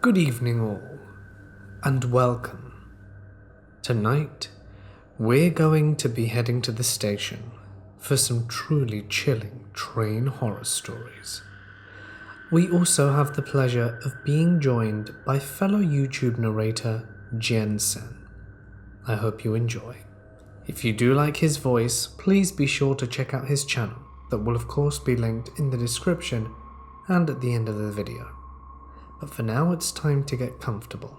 Good evening all, and welcome. Tonight, we're going to be heading to the station for some truly chilling train horror stories. We also have the pleasure of being joined by fellow YouTube narrator Jensen. I hope you enjoy. If you do like his voice, please be sure to check out his channel that will of course be linked in the description and at the end of the video. But for now it's time to get comfortable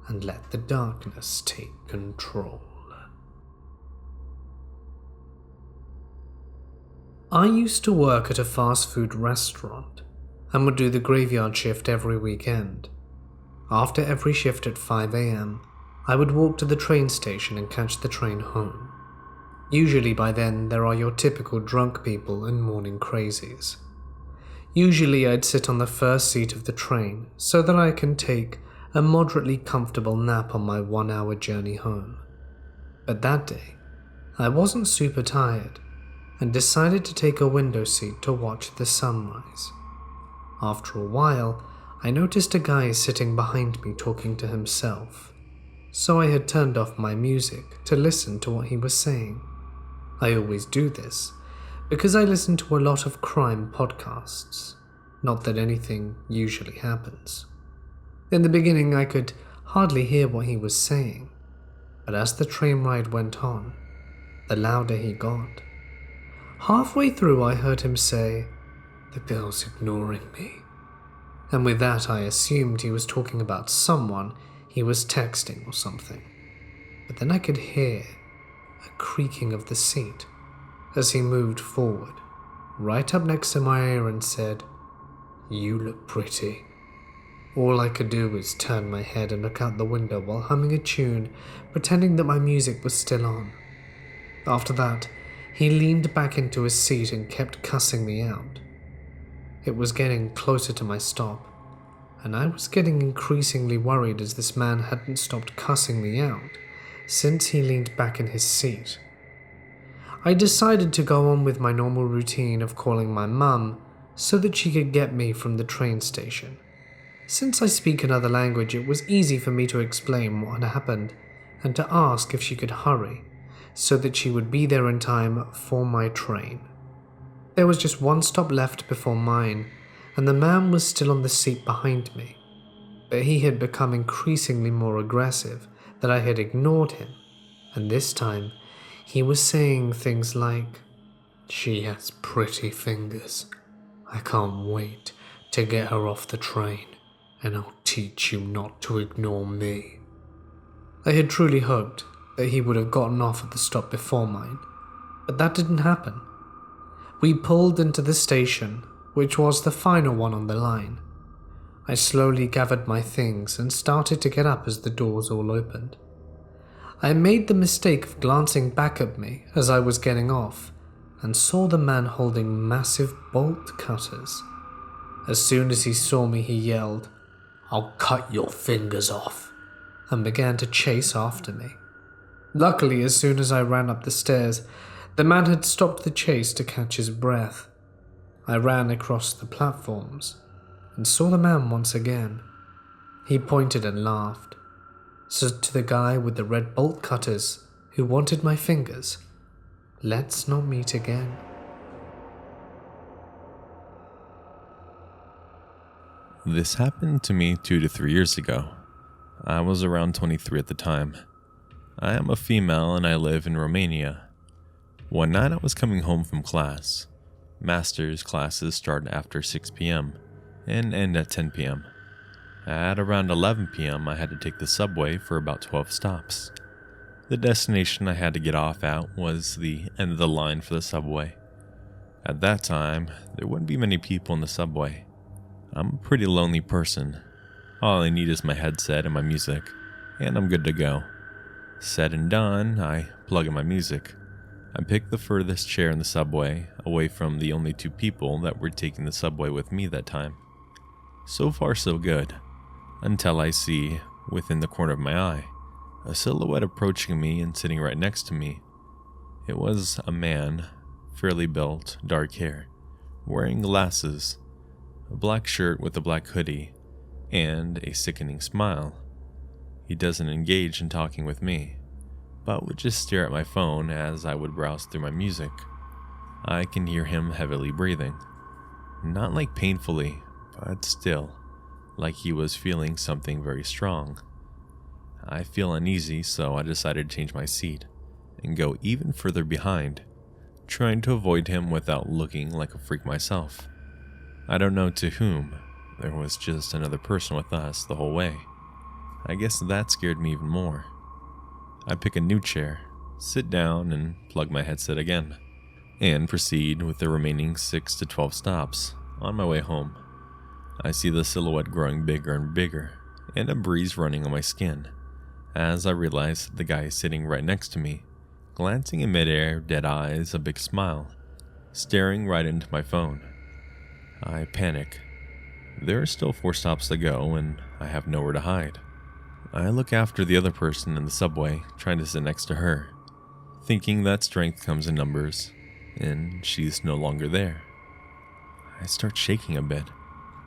and let the darkness take control. I used to work at a fast food restaurant and would do the graveyard shift every weekend. After every shift at 5 AM, I would walk to the train station and catch the train home. Usually by then there are your typical drunk people and morning crazies. Usually I'd sit on the first seat of the train so that I can take a moderately comfortable nap on my 1-hour journey home. But that day, I wasn't super tired and decided to take a window seat to watch the sunrise. After a while, I noticed a guy sitting behind me talking to himself, so I had turned off my music to listen to what he was saying. I always do this because I listen to a lot of crime podcasts, not that anything usually happens. In the beginning I could hardly hear what he was saying, but as the train ride went on, the louder he got. Halfway through I heard him say, "The girl's ignoring me," and with that I assumed he was talking about someone he was texting or something. But then I could hear a creaking of the seat as he moved forward, right up next to my ear and said, "You look pretty." All I could do was turn my head and look out the window while humming a tune, pretending that my music was still on. After that, he leaned back into his seat and kept cussing me out. It was getting closer to my stop, and I was getting increasingly worried as this man hadn't stopped cussing me out since he leaned back in his seat. I decided to go on with my normal routine of calling my mum so that she could get me from the train station. Since I speak another language, it was easy for me to explain what had happened and to ask if she could hurry so that she would be there in time for my train. There was just one stop left before mine, and the man was still on the seat behind me, but he had become increasingly more aggressive that I had ignored him, and this time he was saying things like, "She has pretty fingers. I can't wait to get her off the train, and I'll teach you not to ignore me." I had truly hoped that he would have gotten off at the stop before mine, but that didn't happen. We pulled into the station, which was the final one on the line. I slowly gathered my things and started to get up as the doors all opened. I made the mistake of glancing back at me as I was getting off and saw the man holding massive bolt cutters. As soon as he saw me, he yelled, "I'll cut your fingers off," and began to chase after me. Luckily, as soon as I ran up the stairs, the man had stopped the chase to catch his breath. I ran across the platforms and saw the man once again. He pointed and laughed, said to the guy with the red bolt cutters who wanted my fingers, "Let's not meet again." This happened to me 2 to 3 years ago. I was around 23 at the time. I am a female and I live in Romania. One night I was coming home from class. Master's classes start after 6 p.m. and end at 10 p.m. At around 11 p.m. I had to take the subway for about 12 stops. The destination I had to get off at was the end of the line for the subway. At that time, there wouldn't be many people in the subway. I'm a pretty lonely person. All I need is my headset and my music, and I'm good to go. Said and done, I plug in my music. I picked the furthest chair in the subway, away from the only 2 people that were taking the subway with me that time. So far so good, until I see, within the corner of my eye, a silhouette approaching me and sitting right next to me. It was a man, fairly built, dark hair, wearing glasses, a black shirt with a black hoodie, and a sickening smile. He doesn't engage in talking with me, but would just stare at my phone as I would browse through my music. I can hear him heavily breathing. Not like painfully, but still, like he was feeling something very strong. I feel uneasy, so I decided to change my seat and go even further behind, trying to avoid him without looking like a freak myself. I don't know to whom. There was just another person with us the whole way. I guess that scared me even more. I pick a new chair, sit down, and plug my headset again, and proceed with the remaining 6 to 12 stops on my way home. I see the silhouette growing bigger and bigger, and a breeze running on my skin, as I realize that the guy is sitting right next to me, glancing in midair, dead eyes, a big smile, staring right into my phone. I panic. There are still 4 stops to go, and I have nowhere to hide. I look after the other person in the subway, trying to sit next to her, thinking that strength comes in numbers, and she's no longer there. I start shaking a bit,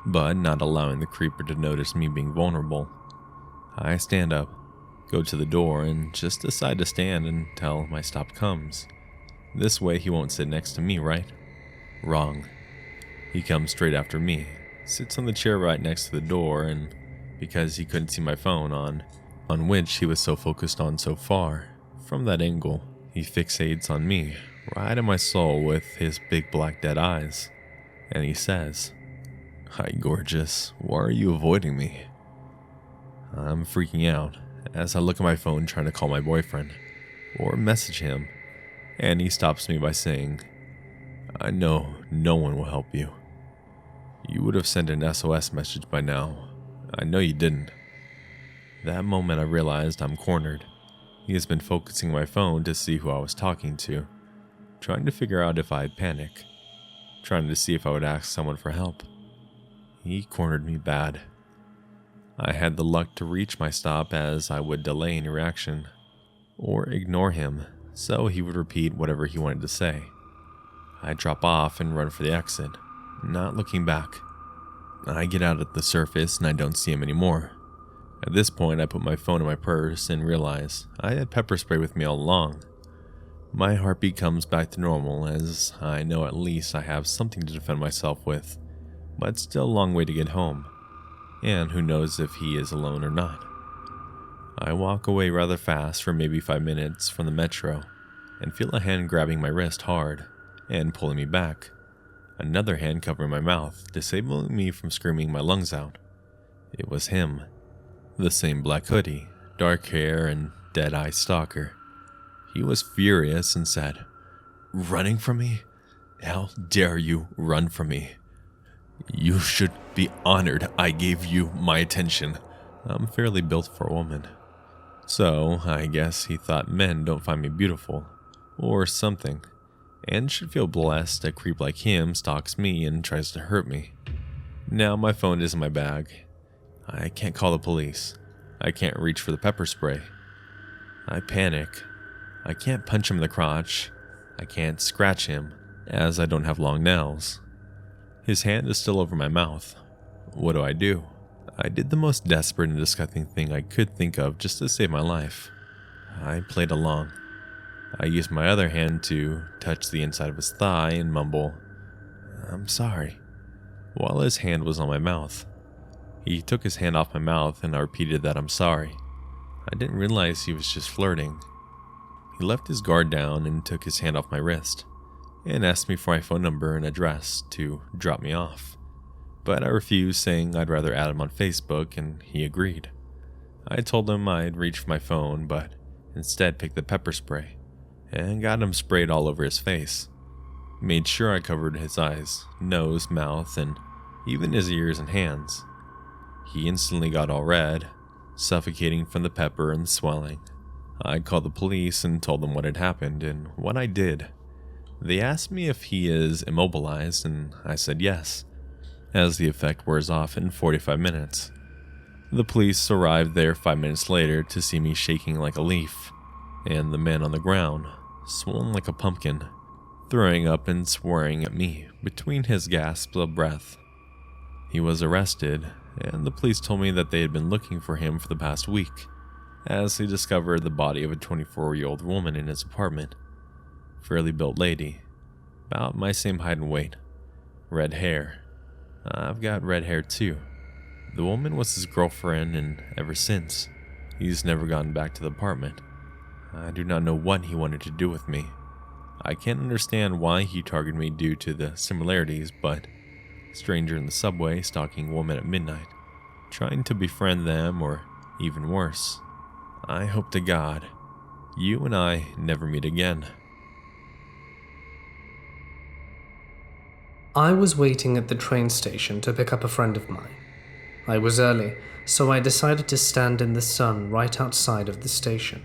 but not allowing the creeper to notice me being vulnerable. I stand up, go to the door, and just decide to stand until my stop comes. This way he won't sit next to me, right? Wrong. He comes straight after me, sits on the chair right next to the door, and because he couldn't see my phone on which he was so focused on so far, from that angle, he fixates on me, right in my soul with his big black dead eyes. And he says, "Hi, gorgeous. Why are you avoiding me?" I'm freaking out as I look at my phone trying to call my boyfriend or message him, and he stops me by saying, "I know no one will help you. You would have sent an SOS message by now. I know you didn't." That moment I realized I'm cornered. He has been focusing my phone to see who I was talking to, trying to figure out if I'd panic, trying to see if I would ask someone for help. He cornered me bad. I had the luck to reach my stop as I would delay any reaction, or ignore him so he would repeat whatever he wanted to say. I drop off and run for the exit, not looking back. I get out at the surface and I don't see him anymore. At this point, I put my phone in my purse and realize I had pepper spray with me all along. My heartbeat comes back to normal as I know at least I have something to defend myself with, but still a long way to get home, and who knows if he is alone or not. I walk away rather fast for maybe 5 minutes from the metro and feel a hand grabbing my wrist hard and pulling me back. Another hand covering my mouth, disabling me from screaming my lungs out. It was him. The same black hoodie, dark hair, and dead-eye stalker. He was furious and said, "Running from me? How dare you run from me? You should be honored I gave you my attention." I'm fairly built for a woman. So I guess he thought men don't find me beautiful, or something, and should feel blessed a creep like him stalks me and tries to hurt me. Now my phone is in my bag. I can't call the police. I can't reach for the pepper spray. I panic. I can't punch him in the crotch. I can't scratch him, as I don't have long nails. His hand is still over my mouth. What do? I did the most desperate and disgusting thing I could think of just to save my life. I played along. I used my other hand to touch the inside of his thigh and mumble, "I'm sorry," while his hand was on my mouth. He took his hand off my mouth and I repeated that I'm sorry. I didn't realize he was just flirting. He left his guard down and took his hand off my wrist and asked me for my phone number and address to drop me off. But I refused, saying I'd rather add him on Facebook, and he agreed. I told him I'd reach for my phone, but instead picked the pepper spray and got him sprayed all over his face. Made sure I covered his eyes, nose, mouth, and even his ears and hands. He instantly got all red, suffocating from the pepper and swelling. I called the police and told them what had happened and what I did. They asked me if he is immobilized, and I said yes, as the effect wears off in 45 minutes. The police arrived there 5 minutes later to see me shaking like a leaf, and the man on the ground, swollen like a pumpkin, throwing up and swearing at me between his gasps of breath. He was arrested and the police told me that they had been looking for him for the past week, as they discovered the body of a 24-year-old woman in his apartment. Fairly built lady, about my same height and weight, red hair. I've got red hair too. The woman was his girlfriend, and ever since, he's never gotten back to the apartment. I do not know what he wanted to do with me. I can't understand why he targeted me due to the similarities, but stranger in the subway stalking a woman at midnight, trying to befriend them, or even worse. I hope to God you and I never meet again. I was waiting at the train station to pick up a friend of mine. I was early, so I decided to stand in the sun right outside of the station.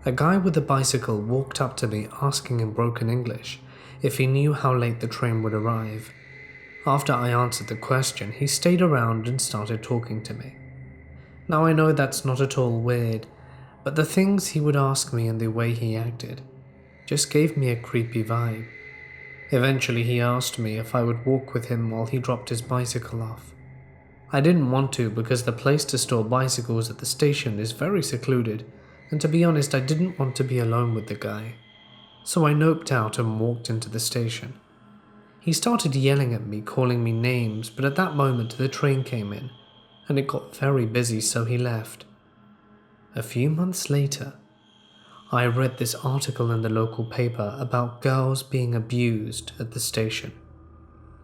A guy with a bicycle walked up to me asking in broken English if he knew how late the train would arrive. After I answered the question, he stayed around and started talking to me. Now I know that's not at all weird, but the things he would ask me and the way he acted just gave me a creepy vibe. Eventually he asked me if I would walk with him while he dropped his bicycle off. I didn't want to because the place to store bicycles at the station is very secluded, and to be honest, I didn't want to be alone with the guy. So I noped out and walked into the station. He started yelling at me, calling me names, but at that moment the train came in, and it got very busy, so he left. A few months later, I read this article in the local paper about girls being abused at the station.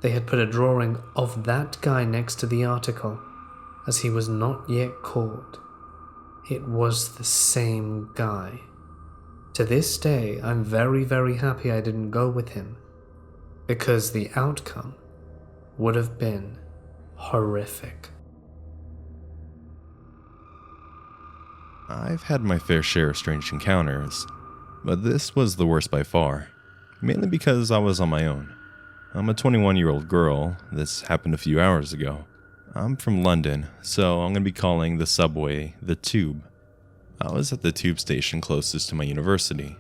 They had put a drawing of that guy next to the article, as he was not yet caught. It was the same guy. To this day, I'm very, very happy I didn't go with him, because the outcome would have been horrific. I've had my fair share of strange encounters, but this was the worst by far, mainly because I was on my own. I'm a 21-year-old girl. This happened a few hours ago. I'm from London, so I'm going to be calling the subway the Tube. I was at the tube station closest to my university,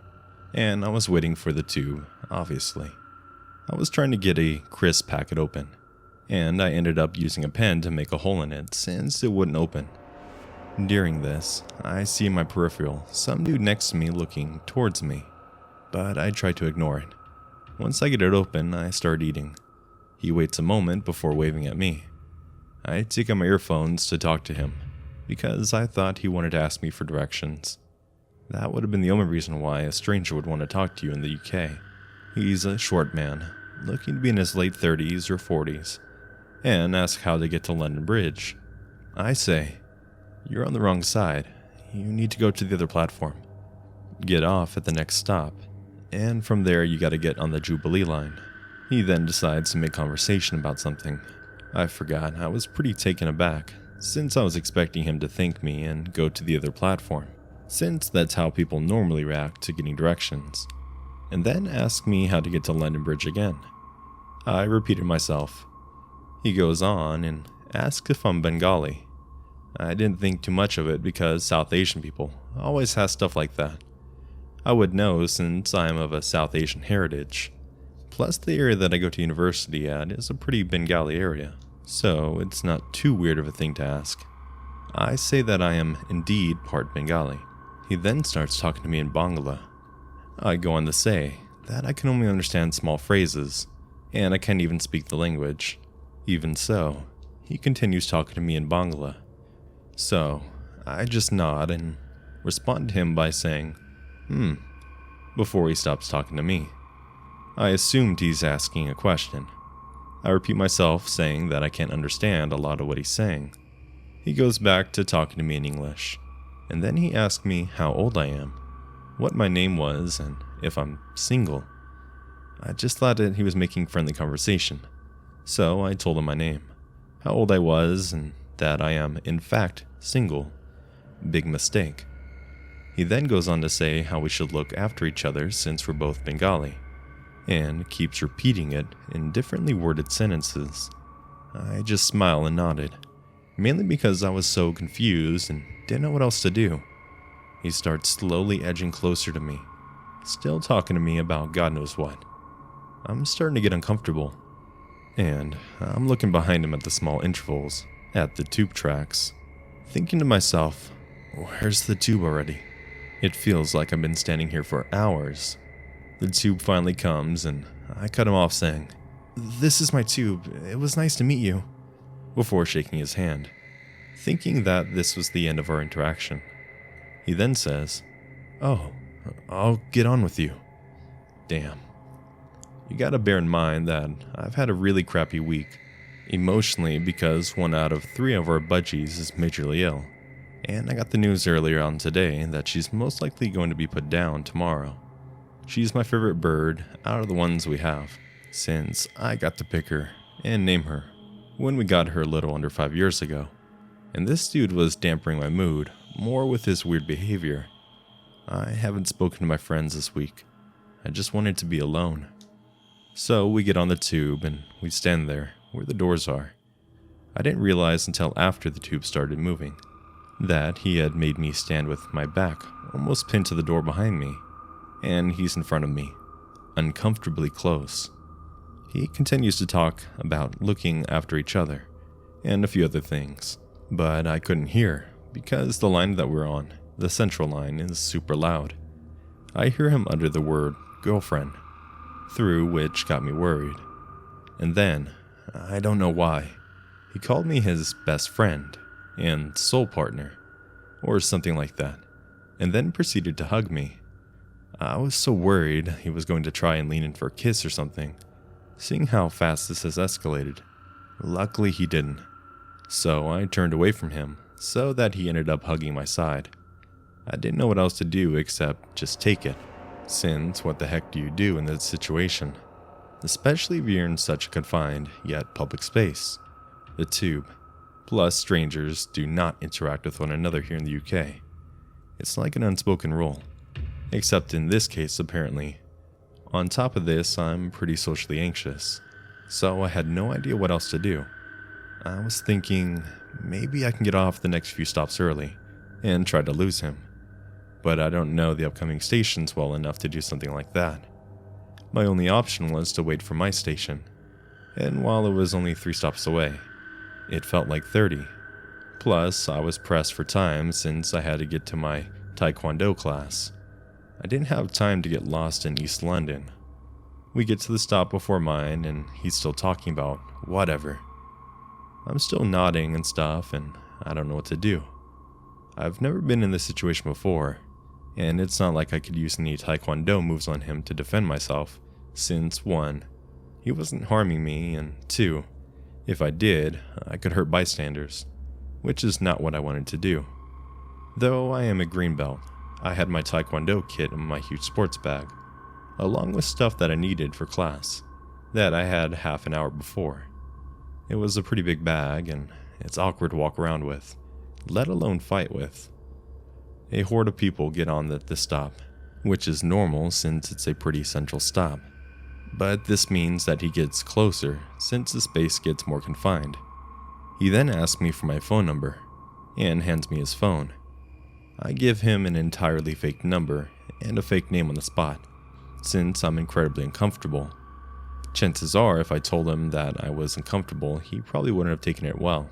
and I was waiting for the tube, obviously. I was trying to get a crisp packet open, and I ended up using a pen to make a hole in it since it wouldn't open. During this, I see in my peripheral some dude next to me looking towards me, but I try to ignore it. Once I get it open, I start eating. He waits a moment before waving at me. I take out my earphones to talk to him, because I thought he wanted to ask me for directions. That would have been the only reason why a stranger would want to talk to you in the UK. He's a short man, looking to be in his late 30s or 40s, and asks how to get to London Bridge. I say, "You're on the wrong side. You need to go to the other platform. Get off at the next stop, and from there you gotta get on the Jubilee line." He then decides to make conversation about something. I forgot. I was pretty taken aback, since I was expecting him to thank me and go to the other platform, since that's how people normally react to getting directions, and then ask me how to get to London Bridge again. I repeated myself. He goes on and asks if I'm Bengali. I didn't think too much of it because South Asian people always have stuff like that. I would know since I am of a South Asian heritage. Plus, the area that I go to university at is a pretty Bengali area, so it's not too weird of a thing to ask. I say that I am indeed part Bengali. He then starts talking to me in Bangla. I go on to say that I can only understand small phrases, and I can't even speak the language. Even so, he continues talking to me in Bangla. So, I just nod and respond to him by saying, before he stops talking to me. I assumed he's asking a question. I repeat myself, saying that I can't understand a lot of what he's saying. He goes back to talking to me in English, and then he asks me how old I am, what my name was, and if I'm single. I just thought that he was making friendly conversation, so I told him my name, how old I was, and that I am, in fact, single. Big mistake. He then goes on to say how we should look after each other since we're both Bengali, and keeps repeating it in differently worded sentences. I just smiled and nodded, mainly because I was so confused and didn't know what else to do. He starts slowly edging closer to me, still talking to me about God knows what. I'm starting to get uncomfortable, and I'm looking behind him at the small intervals, at the tube tracks, thinking to myself, where's the tube already? It feels like I've been standing here for hours. The tube finally comes and I cut him off saying, "This is my tube, it was nice to meet you," before shaking his hand, thinking that this was the end of our interaction. He then says, "Oh, I'll get on with you." Damn. You gotta bear in mind that I've had a really crappy week, emotionally, because 1 out of 3 of our budgies is majorly ill, and I got the news earlier on today that she's most likely going to be put down tomorrow. She's my favorite bird out of the ones we have, since I got to pick her and name her when we got her a little under 5 years ago. And this dude was dampening my mood more with his weird behavior. I haven't spoken to my friends this week. I just wanted to be alone. So we get on the tube and we stand there where the doors are. I didn't realize until after the tube started moving that he had made me stand with my back almost pinned to the door behind me, and he's in front of me, uncomfortably close. He continues to talk about looking after each other and a few other things, but I couldn't hear because the line that we're on, the central line, is super loud. I hear him utter the word girlfriend, through which got me worried. And then, I don't know why, he called me his best friend and soul partner, or something like that, and then proceeded to hug me. I was so worried he was going to try and lean in for a kiss or something, seeing how fast this has escalated. Luckily he didn't, so I turned away from him so that he ended up hugging my side. I didn't know what else to do except just take it, since what the heck do you do in this situation? Especially if you're in such a confined yet public space. The tube, plus strangers, do not interact with one another here in the UK. It's like an unspoken rule, except in this case apparently. On top of this, I'm pretty socially anxious, so I had no idea what else to do. I was thinking maybe I can get off the next few stops early and try to lose him, but I don't know the upcoming stations well enough to do something like that. My only option was to wait for my station, and while it was only 3 stops away, it felt like 30. Plus, I was pressed for time since I had to get to my Taekwondo class. I didn't have time to get lost in East London. We get to the stop before mine, and he's still talking about whatever. I'm still nodding and stuff, and I don't know what to do. I've never been in this situation before, and it's not like I could use any Taekwondo moves on him to defend myself, since 1, he wasn't harming me, and 2, if I did, I could hurt bystanders, which is not what I wanted to do. Though I am a green belt, I had my Taekwondo kit in my huge sports bag, along with stuff that I needed for class, that I had half an hour before. It was a pretty big bag, and it's awkward to walk around with, let alone fight with. A horde of people get on at this stop, which is normal since it's a pretty central stop. But this means that he gets closer since the space gets more confined. He then asks me for my phone number and hands me his phone. I give him an entirely fake number and a fake name on the spot, since I'm incredibly uncomfortable. Chances are if I told him that I was uncomfortable, he probably wouldn't have taken it well.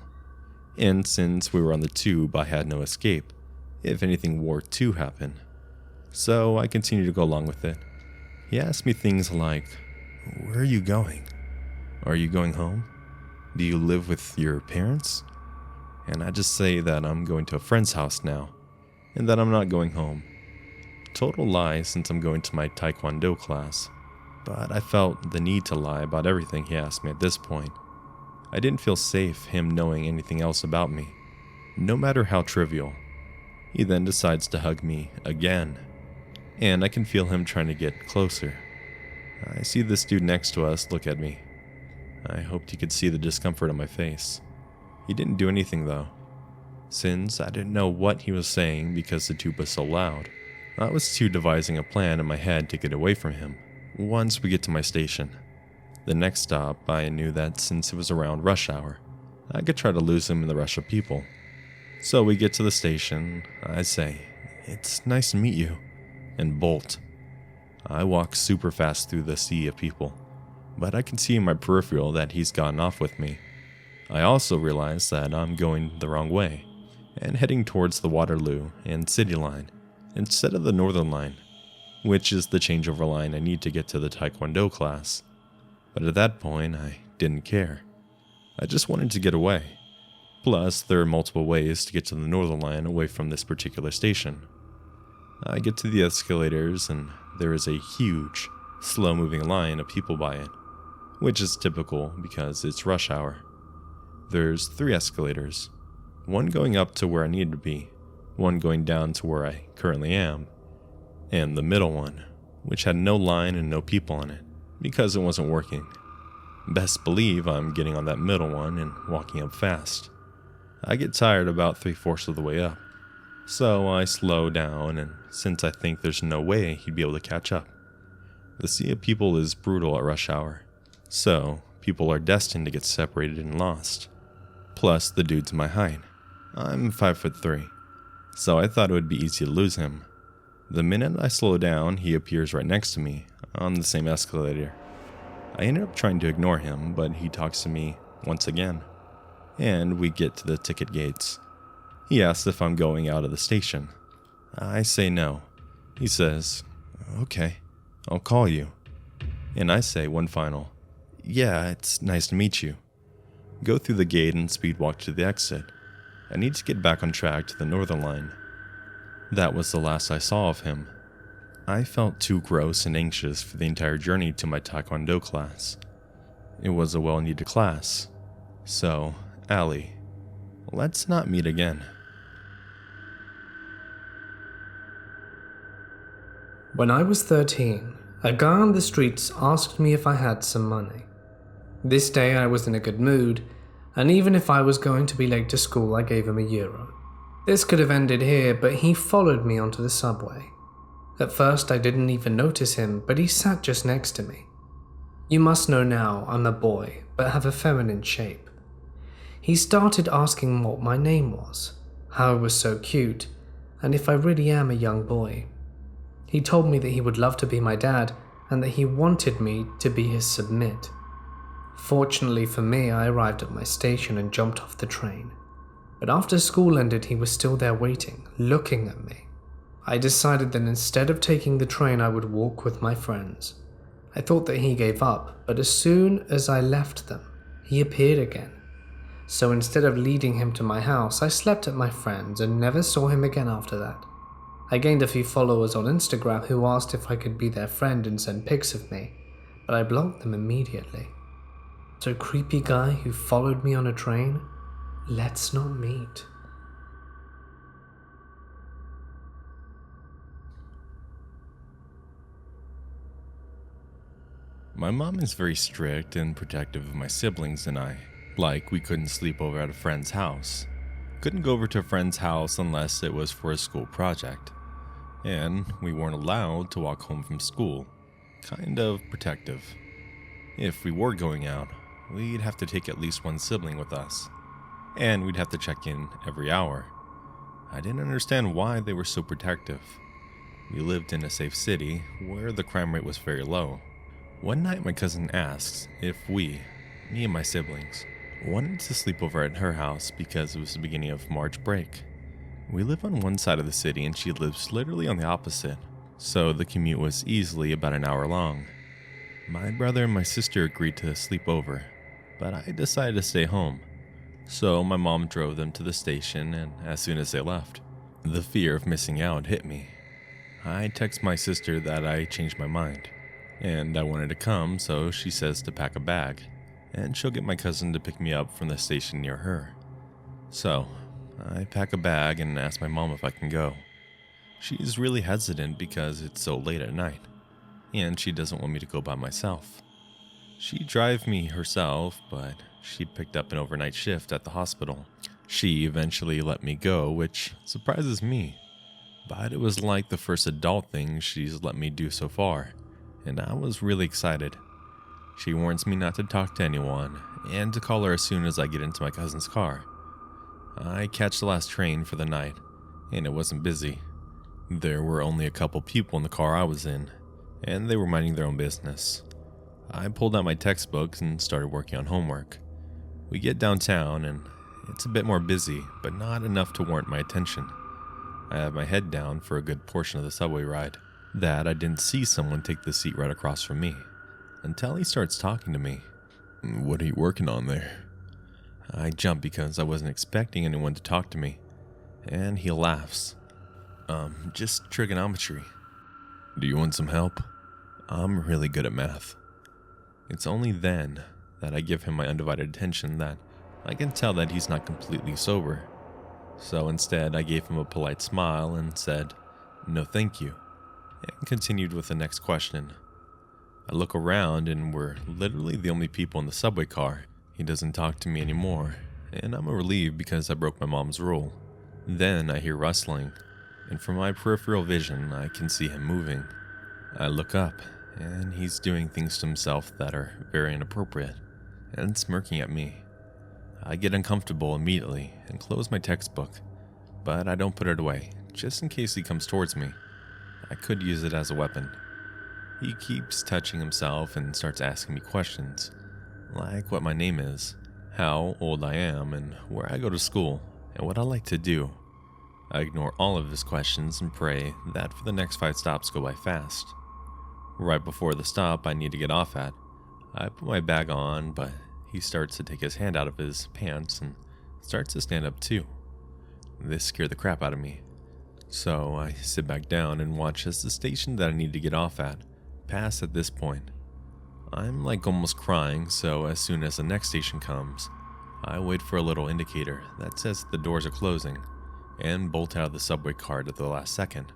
And since we were on the tube, I had no escape if anything were to happen. So I continued to go along with it. He asked me things like, "Where are you going? Are you going home? Do you live with your parents?" And I just say that I'm going to a friend's house now, and that I'm not going home. Total lie since I'm going to my Taekwondo class, but I felt the need to lie about everything he asked me at this point. I didn't feel safe him knowing anything else about me, no matter how trivial. He then decides to hug me again, and I can feel him trying to get closer. I see this dude next to us look at me. I hoped he could see the discomfort on my face. He didn't do anything though, since I didn't know what he was saying because the tube was so loud. I was too devising a plan in my head to get away from him once we get to my station. The next stop, I knew that since it was around rush hour, I could try to lose him in the rush of people. So we get to the station, I say, "It's nice to meet you," and bolt. I walk super fast through the sea of people, but I can see in my peripheral that he's gotten off with me. I also realize that I'm going the wrong way and heading towards the Waterloo and City line instead of the Northern line, which is the changeover line I need to get to the Taekwondo class. But at that point, I didn't care. I just wanted to get away. Plus, there are multiple ways to get to the Northern line away from this particular station. I get to the escalators and there is a huge, slow-moving line of people by it, which is typical because it's rush hour. There's 3 escalators, one going up to where I need to be, one going down to where I currently am, and the middle one, which had no line and no people on it, because it wasn't working. Best believe I'm getting on that middle one and walking up fast. I get tired about 3/4 of the way up, so I slow down, and since I think there's no way he'd be able to catch up. The sea of people is brutal at rush hour, so people are destined to get separated and lost. Plus, the dude's my height. I'm 5'3", so I thought it would be easy to lose him. The minute I slow down, he appears right next to me, on the same escalator. I ended up trying to ignore him, but he talks to me once again, and we get to the ticket gates. He asks if I'm going out of the station. I say no. He says, "Okay, I'll call you." And I say one final, "Yeah, it's nice to meet you." Go through the gate and speed walk to the exit. I need to get back on track to the Northern line. That was the last I saw of him. I felt too gross and anxious for the entire journey to my Taekwondo class. It was a well-needed class. So, Allie, let's not meet again. When I was 13, a guy on the streets asked me if I had some money. This day I was in a good mood, and even if I was going to be late to school, I gave him €1. This could have ended here, but he followed me onto the subway. At first I didn't even notice him, but he sat just next to me. You must know now I'm a boy, but have a feminine shape. He started asking what my name was, how I was so cute, and if I really am a young boy. He told me that he would love to be my dad, and that he wanted me to be his submit. Fortunately for me, I arrived at my station and jumped off the train. But after school ended, he was still there waiting, looking at me. I decided that instead of taking the train, I would walk with my friends. I thought that he gave up, but as soon as I left them, he appeared again. So instead of leading him to my house, I slept at my friend's and never saw him again after that. I gained a few followers on Instagram who asked if I could be their friend and send pics of me, but I blocked them immediately. So creepy guy who followed me on a train, let's not meet. My mom is very strict and protective of my siblings and I. Like, we couldn't sleep over at a friend's house. Couldn't go over to a friend's house unless it was for a school project. And we weren't allowed to walk home from school. Kind of protective. If we were going out, we'd have to take at least one sibling with us. And we'd have to check in every hour. I didn't understand why they were so protective. We lived in a safe city where the crime rate was very low. One night my cousin asks if we, me and my siblings, wanted to sleep over at her house because it was the beginning of March break. We live on one side of the city and she lives literally on the opposite, so the commute was easily about an hour long. My brother and my sister agreed to sleep over, but I decided to stay home. So my mom drove them to the station, and as soon as they left, the fear of missing out hit me. I text my sister that I changed my mind, and I wanted to come, so she says to pack a bag, and she'll get my cousin to pick me up from the station near her. So, I pack a bag and ask my mom if I can go. She's really hesitant because it's so late at night, and she doesn't want me to go by myself. She'd drive me herself, but she'd picked up an overnight shift at the hospital. She eventually let me go, which surprises me, but it was like the first adult thing she's let me do so far, and I was really excited. She warns me not to talk to anyone, and to call her as soon as I get into my cousin's car. I catch the last train for the night, and it wasn't busy. There were only a couple people in the car I was in, and they were minding their own business. I pulled out my textbooks and started working on homework. We get downtown and it's a bit more busy, but not enough to warrant my attention. I have my head down for a good portion of the subway ride. That I didn't see someone take the seat right across from me, until he starts talking to me. "What are you working on there?" I jump because I wasn't expecting anyone to talk to me, and he laughs. Just trigonometry." "Do you want some help?" I'm really good at math. It's only then that I give him my undivided attention that I can tell that he's not completely sober. So instead, I gave him a polite smile and said, "No thank you," and continued with the next question. I look around and we're literally the only people in the subway car. He doesn't talk to me anymore, and I'm relieved because I broke my mom's rule. Then I hear rustling, and from my peripheral vision, I can see him moving. I look up, and he's doing things to himself that are very inappropriate, and smirking at me. I get uncomfortable immediately and close my textbook, but I don't put it away, just in case he comes towards me. I could use it as a weapon. He keeps touching himself and starts asking me questions, like what my name is, how old I am, and where I go to school, and what I like to do. I ignore all of his questions and pray that for the next 5 stops go by fast. Right before the stop I need to get off at, I put my bag on, but he starts to take his hand out of his pants and starts to stand up too. This scared the crap out of me. So I sit back down and watch as the station that I need to get off at pass at this point. I'm like almost crying, so as soon as the next station comes, I wait for a little indicator that says the doors are closing and bolt out of the subway car at the last second.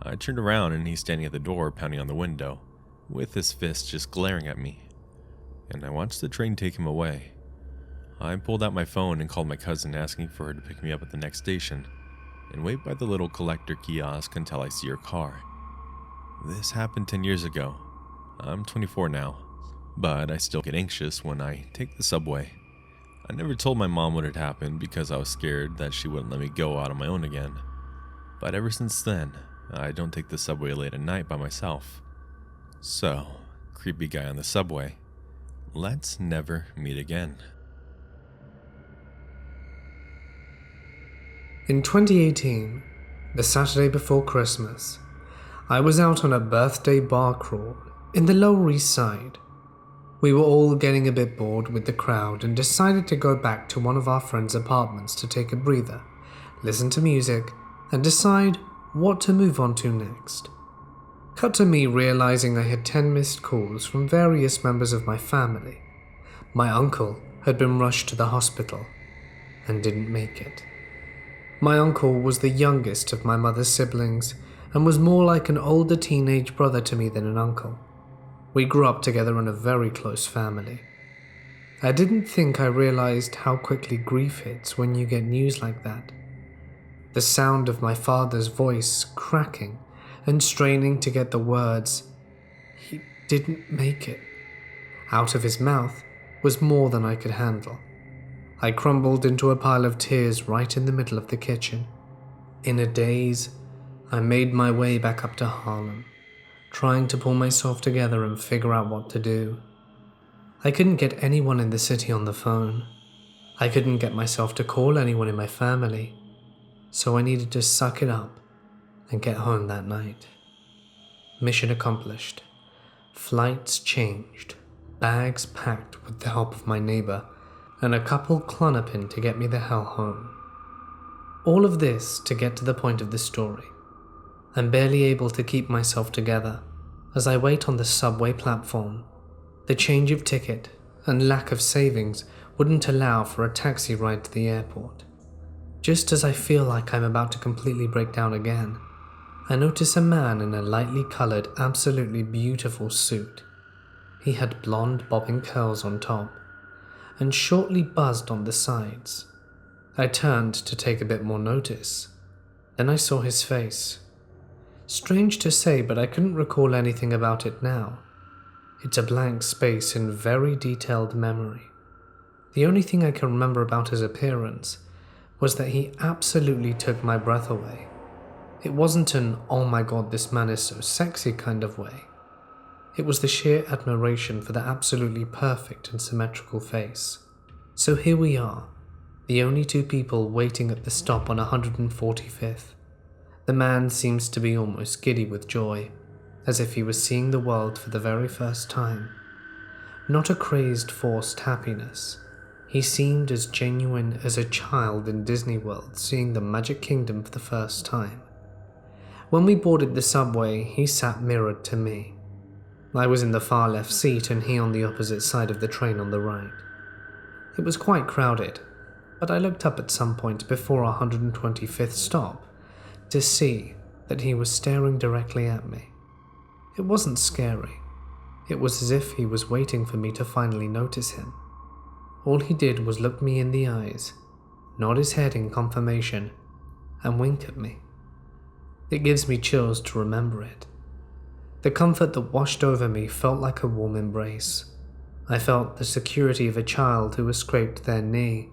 I turned around and he's standing at the door pounding on the window, with his fist just glaring at me. And I watched the train take him away. I pulled out my phone and called my cousin asking for her to pick me up at the next station and wait by the little collector kiosk until I see her car. This happened 10 years ago. I'm 24 now, but I still get anxious when I take the subway. I never told my mom what had happened because I was scared that she wouldn't let me go out on my own again. But ever since then, I don't take the subway late at night by myself. So, creepy guy on the subway, let's never meet again. In 2018, the Saturday before Christmas, I was out on a birthday bar crawl in the Lower East Side. We were all getting a bit bored with the crowd and decided to go back to one of our friends' apartments to take a breather, listen to music, and decide what to move on to next. Cut to me realizing I had 10 missed calls from various members of my family. My uncle had been rushed to the hospital and didn't make it. My uncle was the youngest of my mother's siblings and was more like an older teenage brother to me than an uncle. We grew up together in a very close family. I didn't think I realized how quickly grief hits when you get news like that. The sound of my father's voice cracking and straining to get the words, "He didn't make it," out of his mouth was more than I could handle. I crumbled into a pile of tears right in the middle of the kitchen. In a daze, I made my way back up to Harlem, trying to pull myself together and figure out what to do. I couldn't get anyone in the city on the phone. I couldn't get myself to call anyone in my family, so I needed to suck it up and get home that night. Mission accomplished. Flights changed, bags packed with the help of my neighbor, and a couple Klonopin to get me the hell home. All of this to get to the point of the story. I'm barely able to keep myself together as I wait on the subway platform. The change of ticket and lack of savings wouldn't allow for a taxi ride to the airport. Just as I feel like I'm about to completely break down again, I notice a man in a lightly colored, absolutely beautiful suit. He had blonde bobbing curls on top and shortly buzzed on the sides. I turned to take a bit more notice. Then I saw his face. Strange to say, but I couldn't recall anything about it now. It's a blank space in very detailed memory. The only thing I can remember about his appearance was that he absolutely took my breath away. It wasn't an "oh my god, this man is so sexy" kind of way. It was the sheer admiration for the absolutely perfect and symmetrical face. So here we are, the only two people waiting at the stop on 145th. The man seems to be almost giddy with joy, as if he was seeing the world for the very first time. Not a crazed, forced happiness. He seemed as genuine as a child in Disney World seeing the Magic Kingdom for the first time. When we boarded the subway, he sat mirrored to me. I was in the far left seat and he on the opposite side of the train on the right. It was quite crowded, but I looked up at some point before our 125th stop to see that he was staring directly at me. It wasn't scary. It was as if he was waiting for me to finally notice him. All he did was look me in the eyes, nod his head in confirmation, and wink at me. It gives me chills to remember it. The comfort that washed over me felt like a warm embrace. I felt the security of a child who has scraped their knee,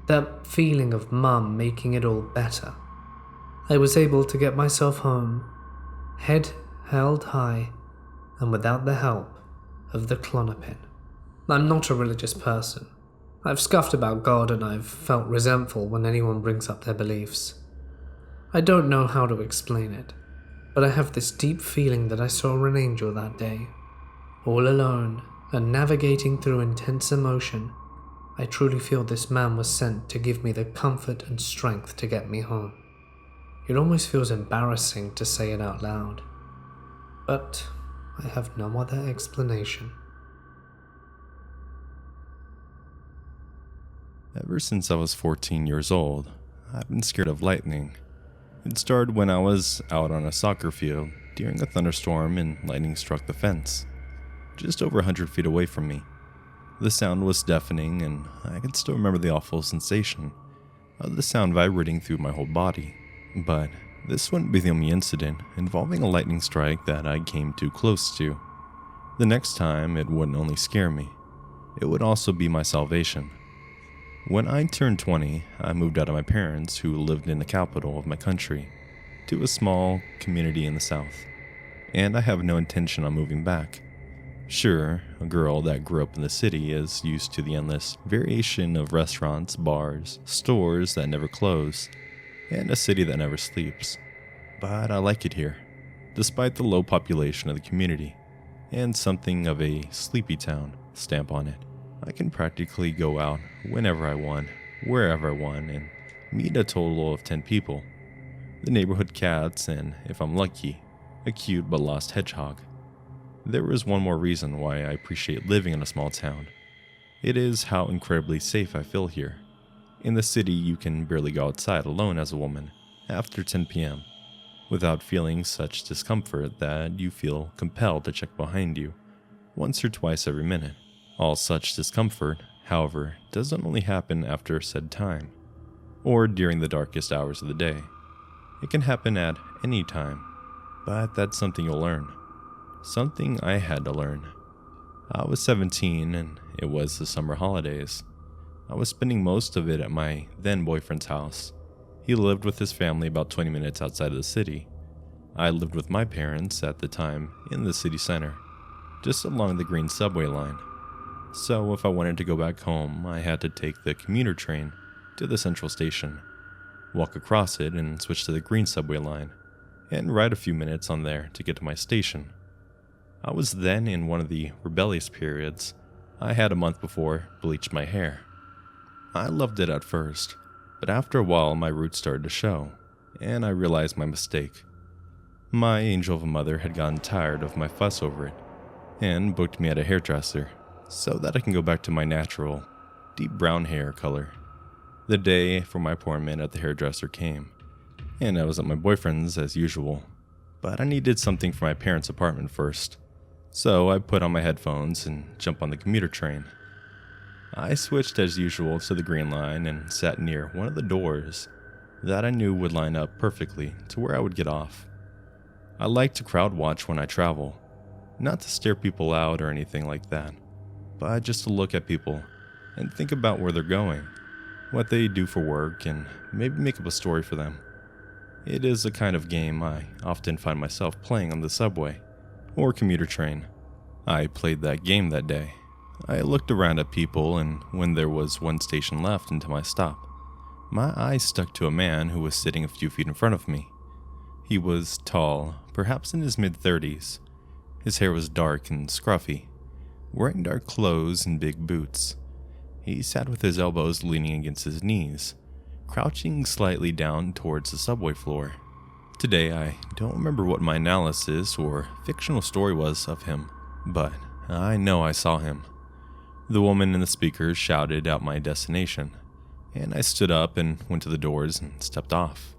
that feeling of mum making it all better. I was able to get myself home, head held high, and without the help of the Klonopin. I'm not a religious person. I've scoffed about God and I've felt resentful when anyone brings up their beliefs. I don't know how to explain it, but I have this deep feeling that I saw an angel that day. All alone and navigating through intense emotion, I truly feel this man was sent to give me the comfort and strength to get me home. It almost feels embarrassing to say it out loud, but I have no other explanation. Ever since I was 14 years old, I've been scared of lightning. It started when I was out on a soccer field during a thunderstorm and lightning struck the fence, just over 100 feet away from me. The sound was deafening and I can still remember the awful sensation of the sound vibrating through my whole body. But this wouldn't be the only incident involving a lightning strike that I came too close to. The next time, it wouldn't only scare me, it would also be my salvation. When I turned 20, I moved out of my parents, who lived in the capital of my country, to a small community in the south, and I have no intention on moving back. Sure, a girl that grew up in the city is used to the endless variation of restaurants, bars, stores that never close, and a city that never sleeps. But I like it here, despite the low population of the community, and something of a sleepy town stamp on it. I can practically go out whenever I want, wherever I want, and meet a total of 10 people. The neighborhood cats, and if I'm lucky, a cute but lost hedgehog. There is one more reason why I appreciate living in a small town. It is how incredibly safe I feel here. In the city, you can barely go outside alone as a woman after 10 p.m. without feeling such discomfort that you feel compelled to check behind you once or twice every minute. All such discomfort, however, doesn't only happen after said time, or during the darkest hours of the day. It can happen at any time, but that's something you'll learn. Something I had to learn. I was 17 and it was the summer holidays. I was spending most of it at my then boyfriend's house. He lived with his family about 20 minutes outside of the city. I lived with my parents at the time in the city center, just along the green subway line. So if I wanted to go back home, I had to take the commuter train to the central station, walk across it and switch to the green subway line, and ride a few minutes on there to get to my station. I was then in one of the rebellious periods. I had a month before bleached my hair. I loved it at first, but after a while my roots started to show, and I realized my mistake. My angel of a mother had gotten tired of my fuss over it, and booked me at a hairdresser, so that I can go back to my natural, deep brown hair color. The day for my appointment at the hairdresser came, and I was at my boyfriend's as usual, but I needed something for my parents' apartment first, so I put on my headphones and jumped on the commuter train. I switched as usual to the green line and sat near one of the doors that I knew would line up perfectly to where I would get off. I like to crowd watch when I travel, not to stare people out or anything like that, but just to look at people and think about where they're going, what they do for work, and maybe make up a story for them. It is a kind of game I often find myself playing on the subway or commuter train. I played that game that day. I looked around at people, and when there was one station left until my stop, my eyes stuck to a man who was sitting a few feet in front of me. He was tall, perhaps in his mid-30s. His hair was dark and scruffy, wearing dark clothes and big boots. He sat with his elbows leaning against his knees, crouching slightly down towards the subway floor. Today, I don't remember what my analysis or fictional story was of him, but I know I saw him. The woman in the speakers shouted out my destination, and I stood up and went to the doors and stepped off.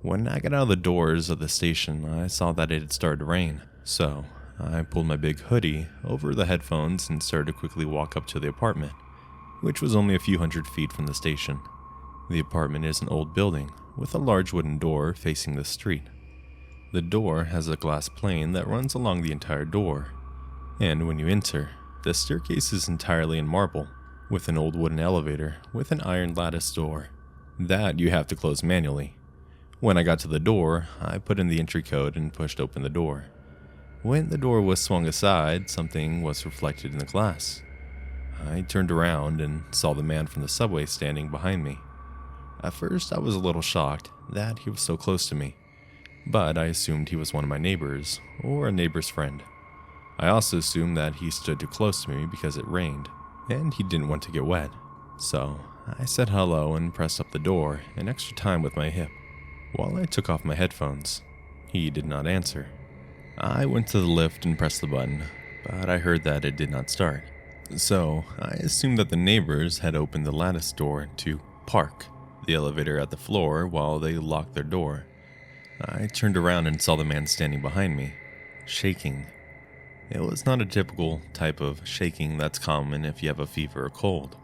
When I got out of the doors of the station, I saw that it had started to rain, so I pulled my big hoodie over the headphones and started to quickly walk up to the apartment, which was only a few hundred feet from the station. The apartment is an old building with a large wooden door facing the street. The door has a glass plane that runs along the entire door, and when you enter, the staircase is entirely in marble, with an old wooden elevator with an iron lattice door that you have to close manually. When I got to the door, I put in the entry code and pushed open the door. When the door was swung aside, something was reflected in the glass. I turned around and saw the man from the subway standing behind me. At first, I was a little shocked that he was so close to me, but I assumed he was one of my neighbors or a neighbor's friend. I also assumed that he stood too close to me because it rained, and he didn't want to get wet. So I said hello and pressed up the door an extra time with my hip, while I took off my headphones. He did not answer. I went to the lift and pressed the button, but I heard that it did not start. So I assumed that the neighbors had opened the lattice door to park the elevator at the floor while they locked their door. I turned around and saw the man standing behind me, shaking. It was not a typical type of shaking that's common if you have a fever or cold,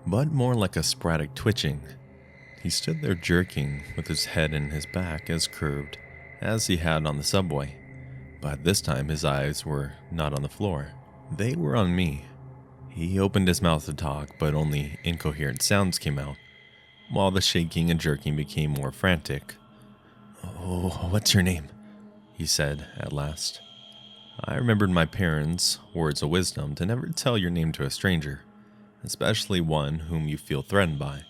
but more like a sporadic twitching. He stood there jerking with his head and his back as curved as he had on the subway, but this time his eyes were not on the floor. They were on me. He opened his mouth to talk, but only incoherent sounds came out, while the shaking and jerking became more frantic. "Oh, what's your name?" he said at last. I remembered my parents' words of wisdom to never tell your name to a stranger, especially one whom you feel threatened by.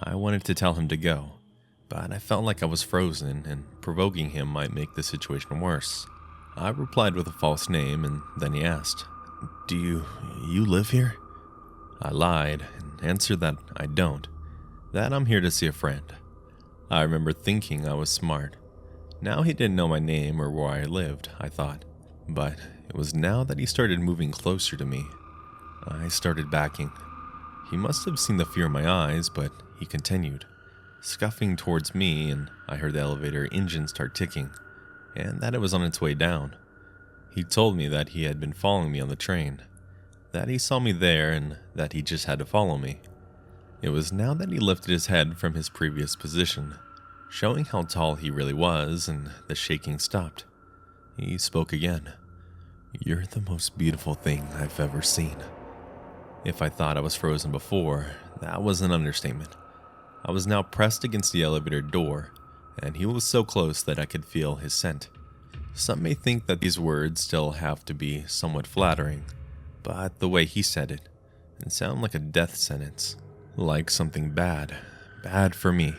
I wanted to tell him to go, but I felt like I was frozen, and provoking him might make the situation worse. I replied with a false name, and then he asked, "Do you live here?" I lied and answered that I don't, that I'm here to see a friend. I remember thinking I was smart. Now he didn't know my name or where I lived, I thought. But it was now that he started moving closer to me. I started backing. He must have seen the fear in my eyes, but he continued, scuffing towards me, and I heard the elevator engine start ticking, and that it was on its way down. He told me that he had been following me on the train, that he saw me there, and that he just had to follow me. It was now that he lifted his head from his previous position, showing how tall he really was, and the shaking stopped. He spoke again. "You're the most beautiful thing I've ever seen." If I thought I was frozen before, that was an understatement. I was now pressed against the elevator door, and he was so close that I could feel his scent. Some may think that these words still have to be somewhat flattering, but the way he said it sounded like a death sentence, like something bad for me.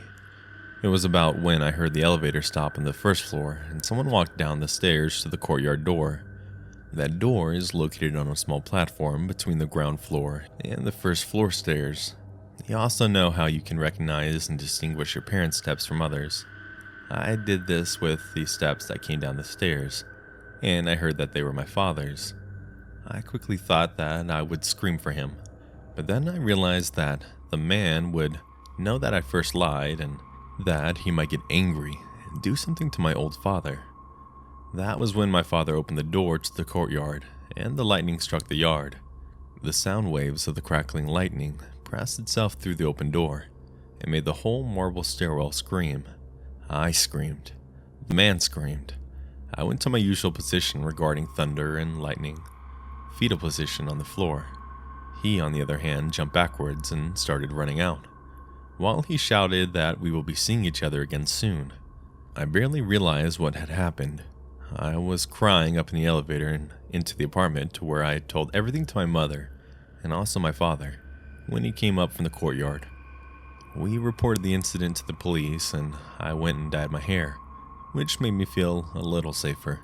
It was about when I heard the elevator stop on the first floor and someone walked down the stairs to the courtyard door. That door is located on a small platform between the ground floor and the first floor stairs. You also know how you can recognize and distinguish your parents' steps from others. I did this with the steps that came down the stairs, and I heard that they were my father's. I quickly thought that I would scream for him, but then I realized that the man would know that I first lied and that he might get angry and do something to my old father. That was when my father opened the door to the courtyard and the lightning struck the yard. The sound waves of the crackling lightning pressed itself through the open door and made the whole marble stairwell scream. I screamed. The man screamed. I went to my usual position regarding thunder and lightning, fetal position on the floor. He, on the other hand, jumped backwards and started running out, while he shouted that we will be seeing each other again soon. I barely realized what had happened. I was crying up in the elevator and into the apartment where I told everything to my mother and also my father when he came up from the courtyard. We reported the incident to the police and I went and dyed my hair, which made me feel a little safer,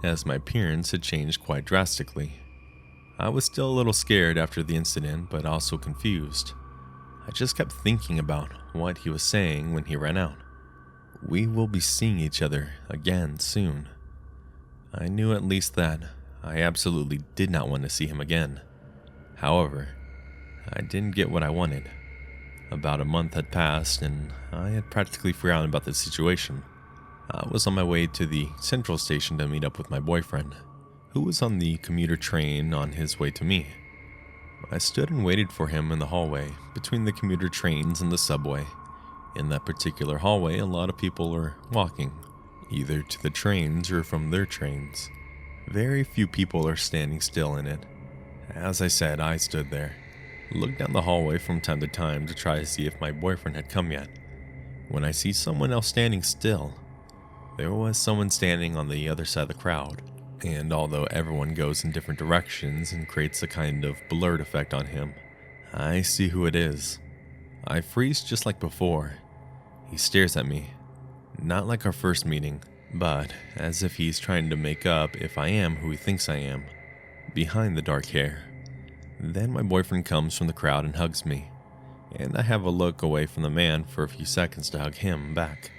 as my appearance had changed quite drastically. I was still a little scared after the incident, but also confused. I just kept thinking about what he was saying when he ran out. We will be seeing each other again soon. I knew at least that I absolutely did not want to see him again. However, I didn't get what I wanted. About a month had passed and I had practically forgotten about the situation. I was on my way to the central station to meet up with my boyfriend, who was on the commuter train on his way to me. I stood and waited for him in the hallway between the commuter trains and the subway. In that particular hallway, a lot of people were walking, either to the trains or from their trains. Very few people are standing still in it. As I said, I stood there, looked down the hallway from time to time to try to see if my boyfriend had come yet. When I see someone else standing still, there was someone standing on the other side of the crowd. And although everyone goes in different directions and creates a kind of blurred effect on him, I see who it is. I freeze just like before. He stares at me, not like our first meeting, but as if he's trying to make up if I am who he thinks I am, behind the dark hair. Then my boyfriend comes from the crowd and hugs me, and I have a look away from the man for a few seconds to hug him back.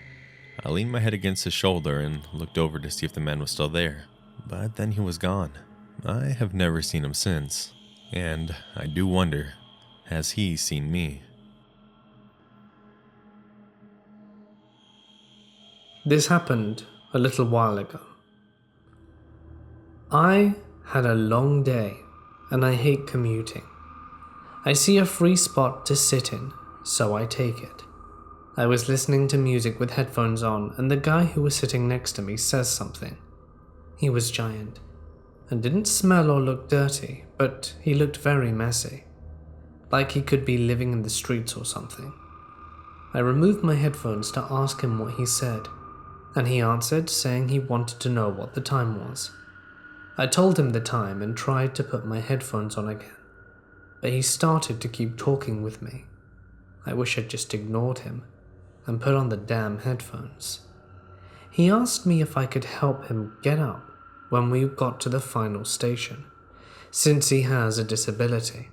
I leaned my head against his shoulder and looked over to see if the man was still there. But then he was gone. I have never seen him since, and I do wonder, has he seen me? This happened a little while ago. I had a long day, and I hate commuting. I see a free spot to sit in, so I take it. I was listening to music with headphones on, and the guy who was sitting next to me says something. He was giant, and didn't smell or look dirty, but he looked very messy, like he could be living in the streets or something. I removed my headphones to ask him what he said, and he answered saying he wanted to know what the time was. I told him the time and tried to put my headphones on again, but he started to keep talking with me. I wish I'd just ignored him and put on the damn headphones. He asked me if I could help him get up when we got to the final station, since he has a disability.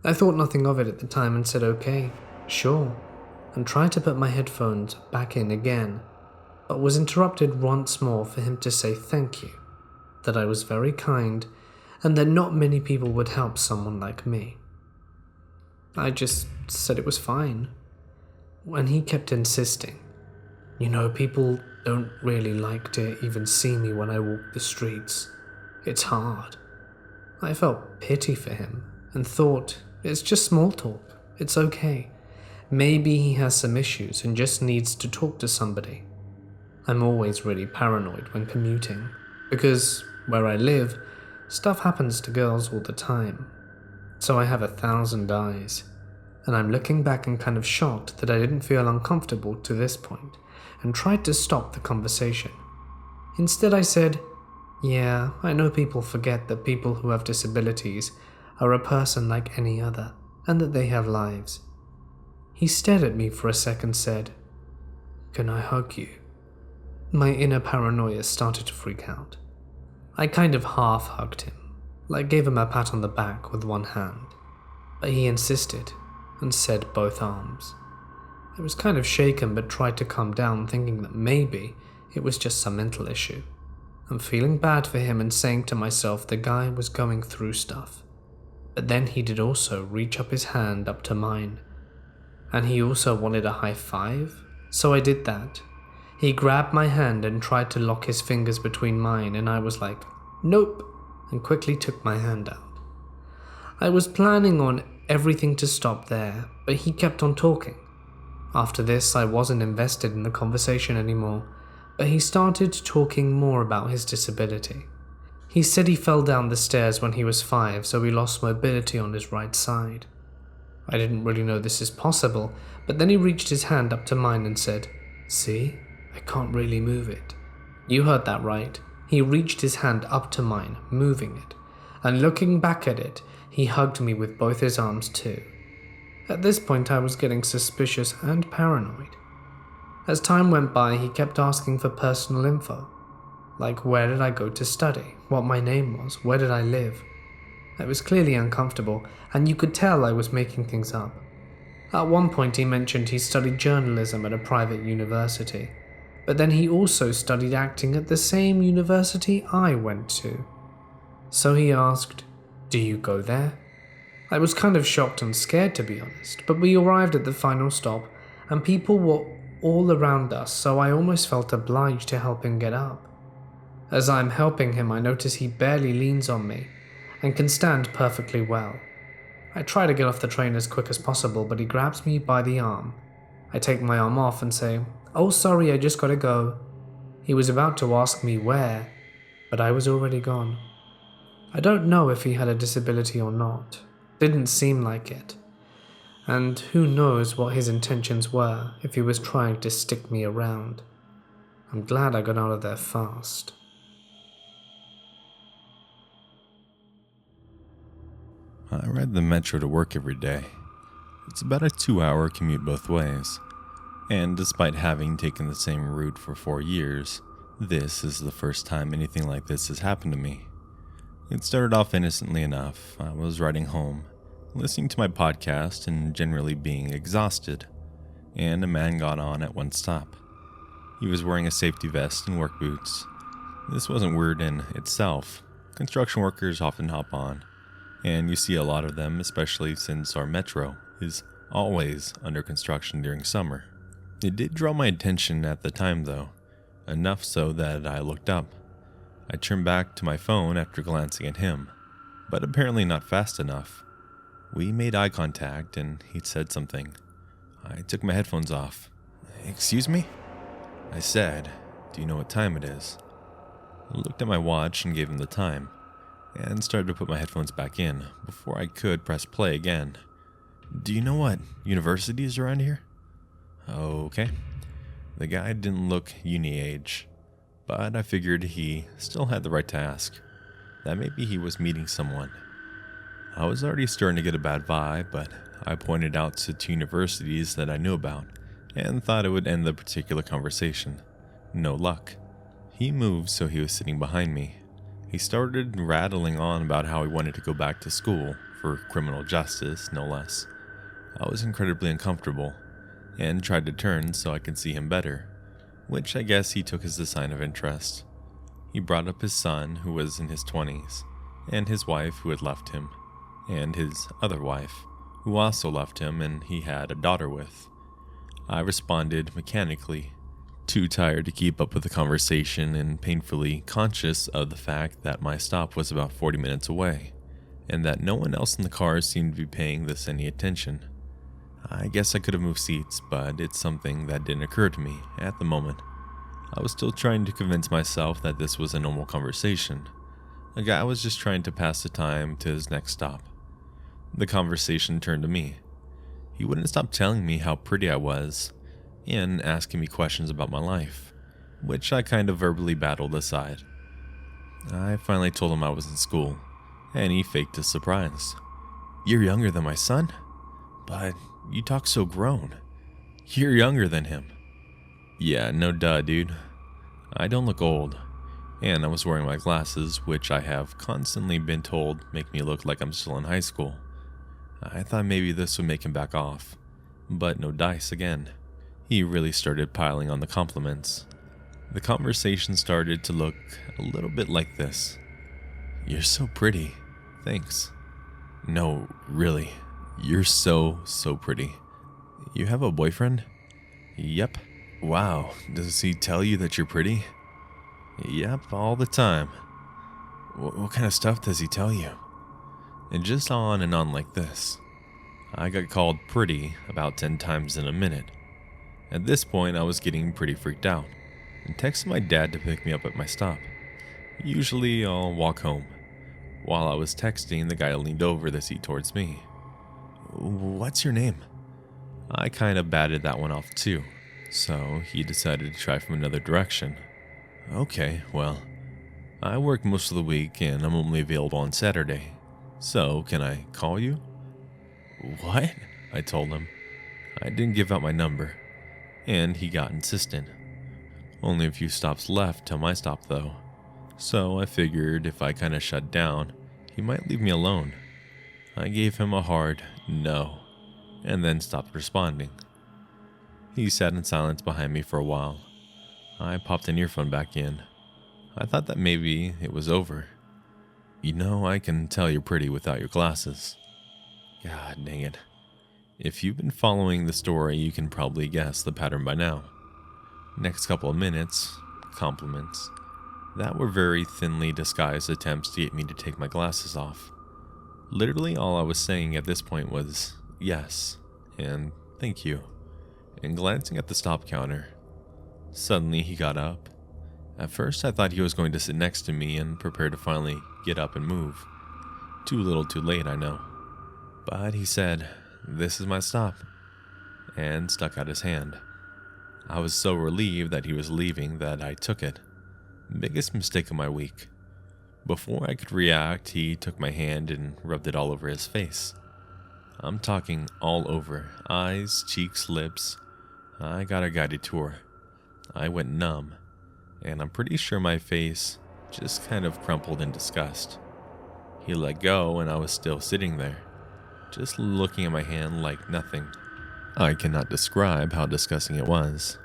I thought nothing of it at the time and said okay, sure, and tried to put my headphones back in again, but was interrupted once more for him to say thank you, that I was very kind, and that not many people would help someone like me. I just said it was fine, when he kept insisting. You know, people don't really like to even see me when I walk the streets. It's hard. I felt pity for him and thought, it's just small talk. It's okay. Maybe he has some issues and just needs to talk to somebody. I'm always really paranoid when commuting, because where I live, stuff happens to girls all the time. So I have 1,000 eyes, and I'm looking back and kind of shocked that I didn't feel uncomfortable to this point, and tried to stop the conversation. Instead I said, yeah, I know people forget that people who have disabilities are a person like any other, and that they have lives. He stared at me for a second and said, can I hug you? My inner paranoia started to freak out. I kind of half hugged him, like gave him a pat on the back with one hand, but he insisted and said both arms. I was kind of shaken but tried to calm down, thinking that maybe it was just some mental issue. I'm feeling bad for him and saying to myself the guy was going through stuff. But then he did also reach up his hand up to mine, and he also wanted a high five, so I did that. He grabbed my hand and tried to lock his fingers between mine, and I was like, nope, and quickly took my hand out. I was planning on everything to stop there, but he kept on talking. After this, I wasn't invested in the conversation anymore, but he started talking more about his disability. He said he fell down the stairs when he was 5, so he lost mobility on his right side. I didn't really know this is possible, but then he reached his hand up to mine and said, see, I can't really move it. You heard that right. He reached his hand up to mine, moving it, and looking back at it, he hugged me with both his arms too. At this point, I was getting suspicious and paranoid. As time went by, he kept asking for personal info, like where did I go to study, what my name was, where did I live. I was clearly uncomfortable, and you could tell I was making things up. At one point, he mentioned he studied journalism at a private university, but then he also studied acting at the same university I went to. So he asked, "Do you go there?" I was kind of shocked and scared, to be honest, but we arrived at the final stop, and people were all around us, so I almost felt obliged to help him get up. As I'm helping him, I notice he barely leans on me, and can stand perfectly well. I try to get off the train as quick as possible, but he grabs me by the arm. I take my arm off and say, "Oh, sorry, I just gotta go." He was about to ask me where, but I was already gone. I don't know if he had a disability or not. Didn't seem like it. And who knows what his intentions were if he was trying to stick me around. I'm glad I got out of there fast. I ride the metro to work every day. It's about a 2-hour commute both ways. And despite having taken the same route for 4 years, this is the first time anything like this has happened to me. It started off innocently enough. I was riding home, listening to my podcast and generally being exhausted, and a man got on at one stop. He was wearing a safety vest and work boots. This wasn't weird in itself. Construction workers often hop on, and you see a lot of them, especially since our metro is always under construction during summer. It did draw my attention at the time though, enough so that I looked up. I turned back to my phone after glancing at him, but apparently not fast enough. We made eye contact and he said something. I took my headphones off. "Excuse me?" I said, "Do you know what time it is?" I looked at my watch and gave him the time, and started to put my headphones back in before I could press play again. "Do you know what university is around here?" Okay. The guy didn't look uni age, but I figured he still had the right to ask. That maybe he was meeting someone. I was already starting to get a bad vibe, but I pointed out to 2 universities that I knew about and thought it would end the particular conversation. No luck. He moved so he was sitting behind me. He started rattling on about how he wanted to go back to school for criminal justice, no less. I was incredibly uncomfortable and tried to turn so I could see him better, which I guess he took as a sign of interest. He brought up his son, who was in his 20s, and his wife, who had left him, and his other wife, who also left him and he had a daughter with. I responded mechanically, too tired to keep up with the conversation and painfully conscious of the fact that my stop was about 40 minutes away, and that no one else in the car seemed to be paying this any attention. I guess I could have moved seats, but it's something that didn't occur to me at the moment. I was still trying to convince myself that this was a normal conversation. A guy was just trying to pass the time to his next stop. The conversation turned to me. He wouldn't stop telling me how pretty I was and asking me questions about my life, which I kind of verbally battled aside. I finally told him I was in school, and he faked his surprise. "You're younger than my son? But you talk so grown. You're younger than him." Yeah, no duh, dude. I don't look old, and I was wearing my glasses, which I have constantly been told make me look like I'm still in high school. I thought maybe this would make him back off, but no dice again. He really started piling on the compliments. The conversation started to look a little bit like this. "You're so pretty. Thanks." "No, really. You're so pretty. You have a boyfriend?" "Yep." "Wow, does he tell you that you're pretty?" "Yep, all the time." What kind of stuff does he tell you?" And just on and on like this. I got called pretty about 10 times in a minute. At this point, I was getting pretty freaked out and texted my dad to pick me up at my stop. Usually, I'll walk home. While I was texting, the guy leaned over the seat towards me. "What's your name?" I kind of batted that one off too, so he decided to try from another direction. "Okay, well, I work most of the week and I'm only available on Saturday. So, can I call you? What? I told him. I didn't give out my number. And he got insistent. Only a few stops left till my stop though. So I figured if I kinda shut down, he might leave me alone. I gave him a hard no, and then stopped responding. He sat in silence behind me for a while. I popped an earphone back in. I thought that maybe it was over. You know, I can tell you're pretty without your glasses. God dang it. If you've been following the story, you can probably guess the pattern by now. Next couple of minutes, compliments. That were very thinly disguised attempts to get me to take my glasses off. Literally all I was saying at this point was yes, and thank you, and glancing at the stop counter. Suddenly he got up. At first I thought he was going to sit next to me and prepare to finally get up and move. Too little too late, I know. But he said, "This is my stop," and stuck out his hand. I was so relieved that he was leaving that I took it. Biggest mistake of my week. Before I could react, he took my hand and rubbed it all over his face. I'm talking all over. Eyes, cheeks, lips. I got a guided tour. I went numb, and I'm pretty sure my face just kind of crumpled in disgust. He let go and I was still sitting there, just looking at my hand like nothing. I cannot describe how disgusting it was.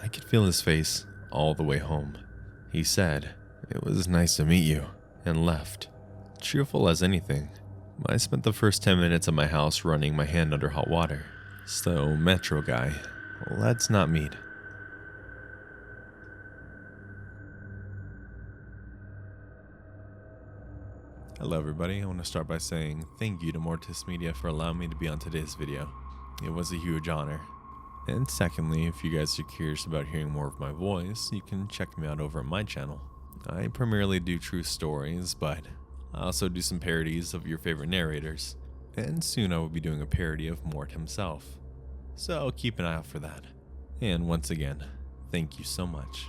I could feel his face all the way home. He said, "It was nice to meet you," and left, cheerful as anything. I spent the first 10 minutes at my house running my hand under hot water. So, Metro guy, let's not meet. Hello everybody, I want to start by saying thank you to Mortis Media for allowing me to be on today's video. It was a huge honor. And secondly, if you guys are curious about hearing more of my voice, you can check me out over at my channel. I primarily do true stories, but I also do some parodies of your favorite narrators. And soon I will be doing a parody of Mort himself. So keep an eye out for that. And once again, thank you so much.